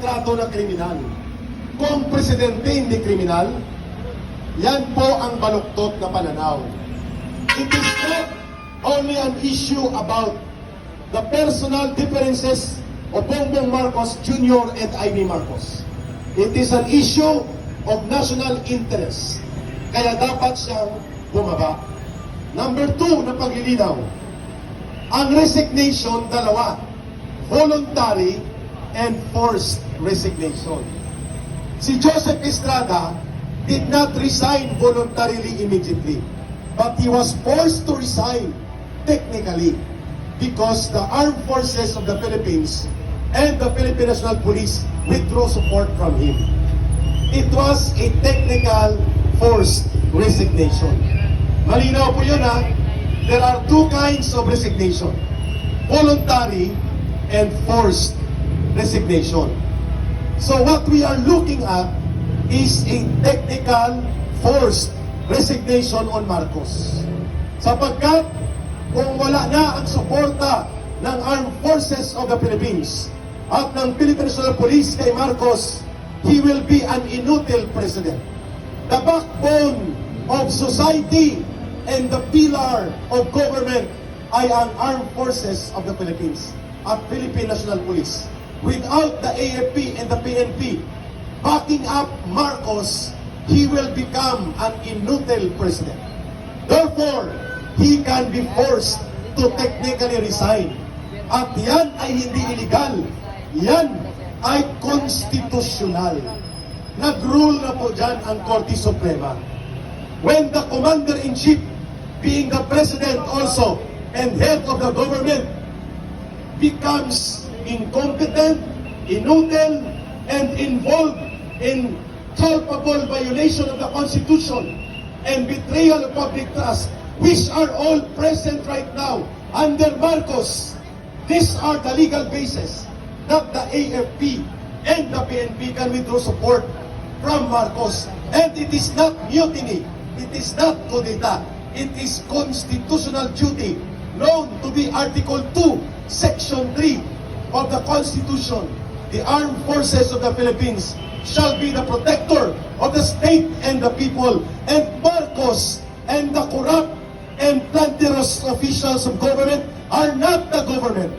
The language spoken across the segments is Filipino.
trato na kriminal. Kung presidente hindi kriminal, yan po ang baluktot na pananaw. It is not only an issue about the personal differences of Bongbong Marcos Jr. and Amy Marcos. It is an issue of national interest. Kaya dapat siyang bumaba. Number 2 na paglilinaw, ang resignation, dalawa, voluntary and forced resignation. Si Joseph Estrada did not resign voluntarily immediately, but he was forced to resign technically because the armed forces of the Philippines and the Philippine National Police withdrew support from him. It was a technical forced resignation. Malinaw po yun, ha? There are two kinds of resignation: voluntary and forced resignation. So what we are looking at is a technical forced resignation on Marcos. Sapagkat kung wala na ang suporta ng Armed Forces of the Philippines at ng Philippine National Police kay Marcos, he will be an inutile president. The backbone of society and the pillar of government ay ang Armed Forces of the Philippines at Philippine National Police. Without the AFP and the PNP backing up Marcos, he will become an inutile president. Therefore, he can be forced to technically resign. At yan ay hindi illegal. Yan ay constitutional. Nag-rule na po dyan ang Korte Suprema. When the Commander-in-Chief, being the President also and head of the government, becomes incompetent, inutile, and involved in culpable violation of the Constitution and betrayal of public trust, which are all present right now under Marcos. These are the legal basis that the AFP and the PNP can withdraw support from Marcos. And it is not mutiny, it is not coup d'etat, it is constitutional duty known to be Article 2, Section 3 of the Constitution. The armed forces of the Philippines shall be the protector of the state and the people. And Marcos and the corrupt and planterous officials of government are not the government.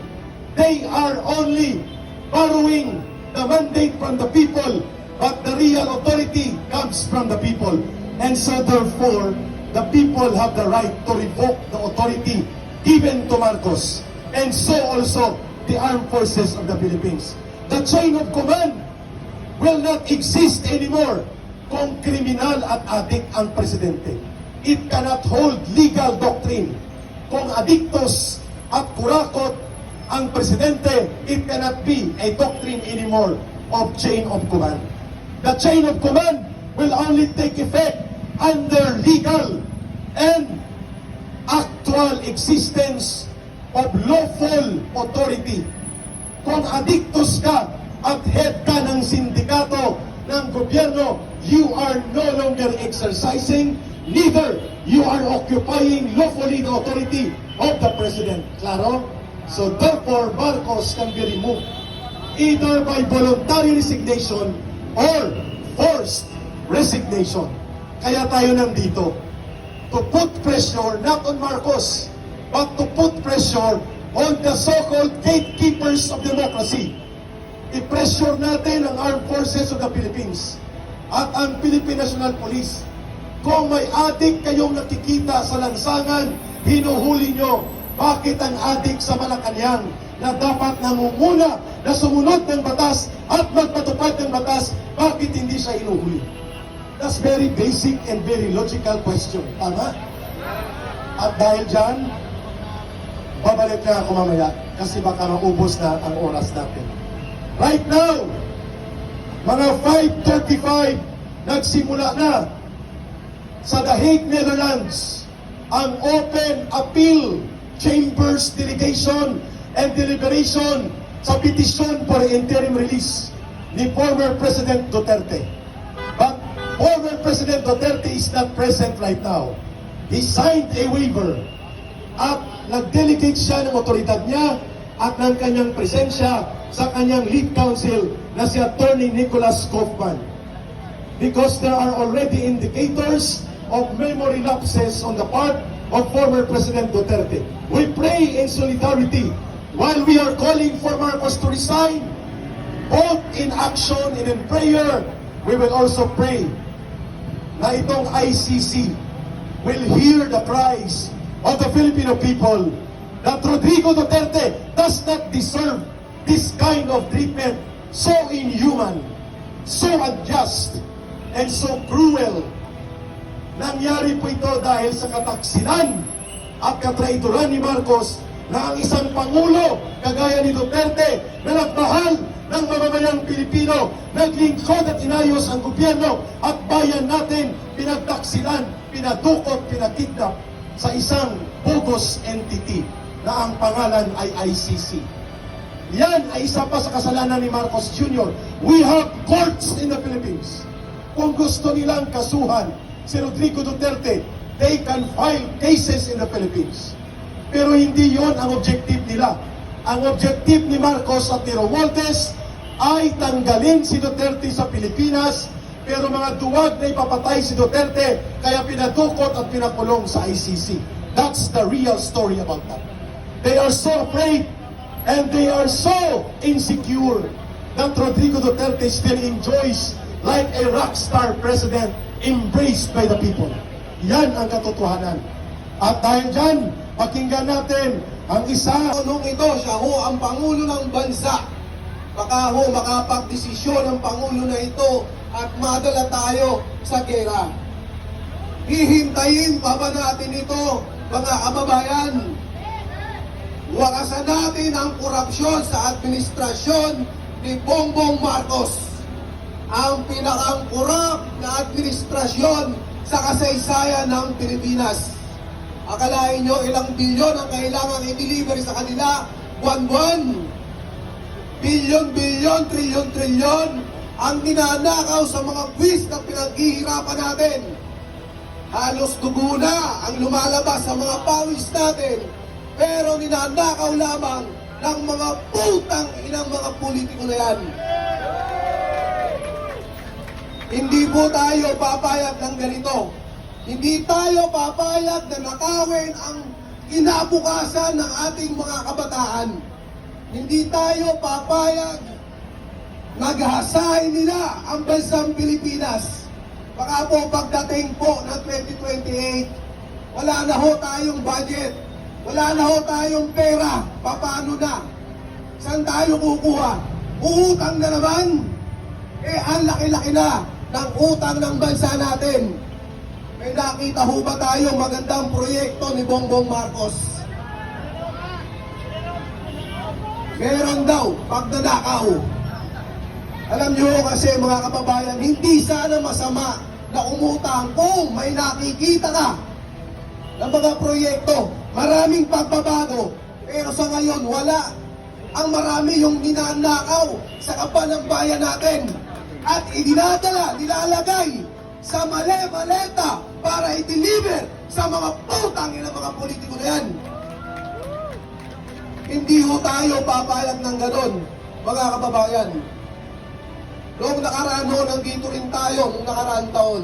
They are only borrowing the mandate from the people, but the real authority comes from the people. And so therefore, the people have the right to revoke the authority given to Marcos. And so also the armed forces of the Philippines. The chain of command will not exist anymore kung kriminal at adik ang presidente. It cannot hold legal doctrine. Kung adiktos at kurakot ang presidente, it cannot be a doctrine anymore of chain of command. The chain of command will only take effect under legal and actual existence of lawful authority. Kung adiktos ka at head ka ng sindikato ng gobyerno, you are no longer exercising, neither you are occupying lawfully the authority of the president. Klaro? So therefore, Marcos can be removed either by voluntary resignation or forced resignation. Kaya tayo nandito to put pressure not on Marcos, but to put pressure on the so-called gatekeepers of democracy. I-pressure natin ang Armed Forces of the Philippines at ang Philippine National Police. Kung may adik kayong nakikita sa lansangan, hinuhuli nyo. Bakit ang adik sa Malacanang na dapat nangunguna na sumunod ng batas at magpatupad ng batas, bakit hindi siya hinuhuli? That's very basic and very logical question. Tama? At dahil dyan, babalik na ako mamaya kasi baka maubos na ang oras natin. Right now, mga 5:35, nagsimula na sa The Hague, Netherlands, ang Open Appeal Chambers Delegation and Deliberation sa petisyon for interim release ni former President Duterte. But former President Duterte is not present right now. He signed a waiver at nag-delegate siya ng otoridad niya at ng kanyang presensya sa kanyang lead counsel na si Attorney Nicholas Kaufman. Because there are already indicators of memory lapses on the part of former President Duterte. We pray in solidarity while we are calling for Marcos to resign, both in action and in prayer. We will also pray na itong ICC will hear the cries of the Filipino people that Rodrigo Duterte does not deserve this kind of treatment, so inhuman, so unjust, and so cruel. Nangyari po ito dahil sa kataksilan at katraituran ni Marcos na ang isang Pangulo kagaya ni Duterte na nagmahal ng mamamayang Pilipino, naglingkod at inayos ang gobyerno at bayan natin, pinagtaksilan, pinadukot, pinakidnap sa isang bogus entity na ang pangalan ay ICC. Yan ay isa pa sa kasalanan ni Marcos Jr. We have courts in the Philippines. Kung gusto nilang kasuhan si Rodrigo Duterte, they can file cases in the Philippines. Pero hindi yon ang objective nila. Ang objective ni Marcos at ni Romualdez ay tanggalin si Duterte sa Pilipinas, pero mga duwag na ipapatay si Duterte, kaya pinadukot at pinakulong sa ICC. That's the real story about that. They are so afraid and they are so insecure that Rodrigo Duterte still enjoys like a rock star president embraced by the people. Yan ang katotohanan. At dahil dyan, pakinggan natin ang isa. Nung ito, siya ho ang Pangulo ng bansa. Baka ho makapagdesisyon ang Pangulo na ito at madala tayo sa gera. Hihintayin pa ba natin ito, mga kababayan? Wakasan natin ang korupsyon sa administrasyon ni Bongbong Marcos, ang pinakangkurap na administrasyon sa kasaysayan ng Pilipinas. Akalain nyo ilang bilyon ang kailangan i-deliver sa kanila buwan-buwan? Bilyon-bilyon, trilyon-trilyon ang ninanakaw sa mga buwis na pinaghihirapan natin. Halos dugo na ang lumalabas sa mga pawis natin, pero ninanakaw lamang ng mga putang inang mga politiko na yan. Hindi po tayo papayag ng ganito. Hindi tayo papayag na nakawin ang kinabukasan ng ating mga kabataan. Hindi tayo papayag naghasain nila ang bansang Pilipinas. Baka po pagdating po ng 2028, wala na ho tayong budget, wala na ho tayong pera. Paano na? Saan tayo kukuha? Uutang na naman? Ang laki-laki na ng utang ng bansa natin. May nakita ho ba tayong magandang proyekto ni Bongbong Marcos? Meron daw, pagnanakaw. Alam nyo kasi mga kababayan, hindi sana masama na umutang kung may nakikita ka ng mga proyekto. Maraming pagbabago, pero sa ngayon wala. Ang marami yung ninanakaw sa kaban ng bayan natin at idinadala, nilalagay sa mali-maleta para i-deliver sa mga putang ng mga politiko na yan. Hindi ho tayo papayag ng ganon, mga kababayan. Noong nakaraan ho, nandito rin tayo, noong nakaraan taon.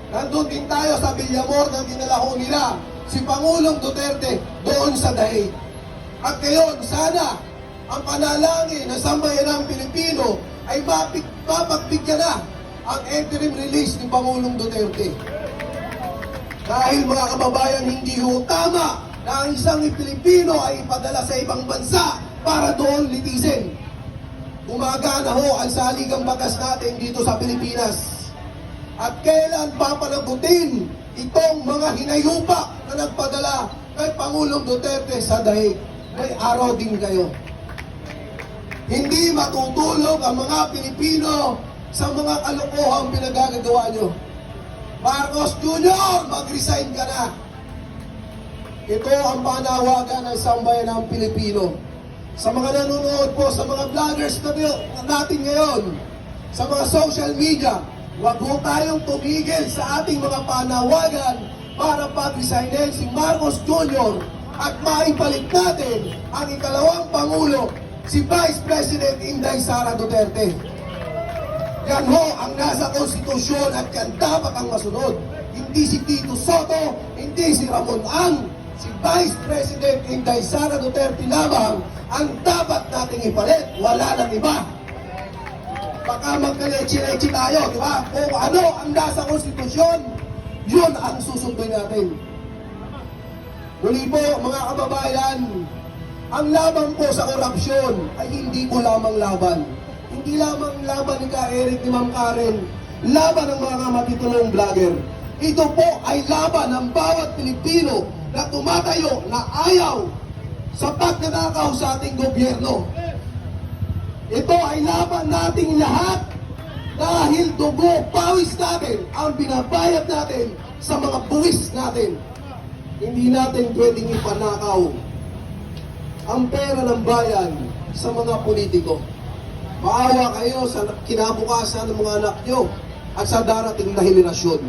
Nandun din tayo sa Villamor na dinala ho nila si Pangulong Duterte doon sa Daig. At ngayon, sana ang panalangin ng sambayanang Pilipino ay mapagbigyan na ang interim release ni Pangulong Duterte. Dahil mga kababayan, hindi ho tama na ang isang Pilipino ay ipadala sa ibang bansa para doon litisin. Gumagana ho ang saligang batas natin dito sa Pilipinas. At kailan papanagutin itong mga hinayupak na nagpadala kay Pangulong Duterte sa Daig? May araw din kayo. Hindi matutulog ang mga Pilipino sa mga kalokohang pinagagagawa nyo. Marcos Jr., mag-resign ka na. Ito ang panawagan ng sambayan ng Pilipino. Sa mga nanonood po, sa mga vloggers natin ngayon, sa mga social media, huwag po tayong tumigil sa ating mga panawagan para pag-resignin si Marcos Jr. at maipalit natin ang ikalawang Pangulo, si Vice President Inday Sara Duterte. Yan ho ang nasa konstitusyon at yan dapat ang masunod. Hindi si Tito Soto, hindi si Ramon Ang, si Vice President Inday Sara Duterte lamang ang dapat nating ipalit. Wala nang iba. Baka magkalechi-lechi tayo, di ba? Kung ano ang nasa konstitusyon, yun ang susundin natin. Muli po, mga kababayan, ang laban po sa korupsyon ay hindi po lamang laban. Hindi lamang laban ni Ka Eric ni Ma'am Karen, laban ng mga matitulong vlogger. Ito po ay laban ng bawat Pilipino na tumatayo na ayaw sa pagnanakaw sa ating gobyerno. Ito ay laban nating lahat dahil dugo, pawis natin ang binabayad natin sa mga buwis natin. Hindi natin pwedeng ipanakaw ang pera ng bayan sa mga politiko. Maawa kayo sa kinabukasan ng mga anak nyo at sa darating na henerasyon.